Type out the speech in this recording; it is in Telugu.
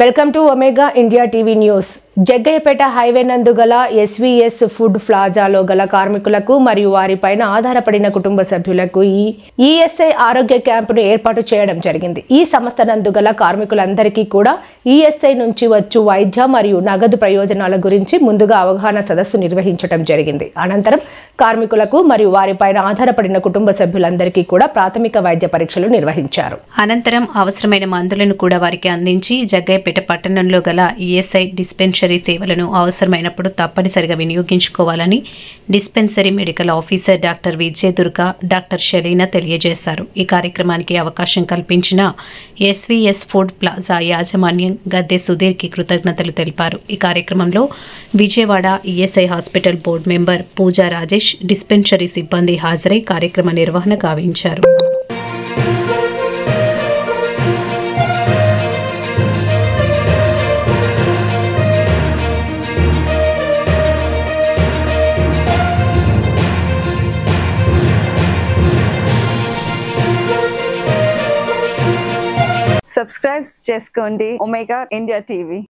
Welcome to omega India TV news. Jaggayyapeta highway నందు గల ఎస్వీఎస్ ఫుడ్ ప్లాజాలో గల కార్మికులకు మరియు వారిపైన ఆధారపడిన కుటుంబ సభ్యులకు ఈఎస్ఐ ఆరోగ్య క్యాంపును ఏర్పాటు చేయడం జరిగింది. ఈ సంస్థ నందు గల కార్మికులందరికీ కూడా ఈఎస్ఐ నుంచి వచ్చు వైద్య మరియు నగదు ప్రయోజనాల గురించి ముందుగా అవగాహన సదస్సు నిర్వహించడం జరిగింది. అనంతరం కార్మికులకు మరియు వారిపైన ఆధారపడిన కుటుంబ సభ్యులందరికీ కూడా ప్రాథమిక వైద్య పరీక్షలు నిర్వహించారు. అనంతరం అవసరమైన మందులను కూడా వారికి అందించి జగ్గయ్యపేట పట్టణంలో గల ఈఎస్ఐ డిస్పెన్సరీ సేవలను అవసరమైనప్పుడు తప్పనిసరిగా వినియోగించుకోవాలని dispensary medical officer doctor Vijayadurga, doctor Shalina తెలియజేశారు. ఈ కార్యక్రమానికి అవకాశం కల్పించిన ఎస్వీఎస్ ఫుడ్ ప్లాజా యాజమాన్యం గద్దె సుధీర్కి కృతజ్ఞతలు తెలిపారు. ఈ కార్యక్రమంలో Vijayawada ESI hospital board member Pooja Rajesh, dispensary సిబ్బంది హాజరై కార్యక్రమ నిర్వహణ గావించారు. సబ్స్క్రైబ్ చేసుకోండి ఒమేగా ఇండియా టీవీ.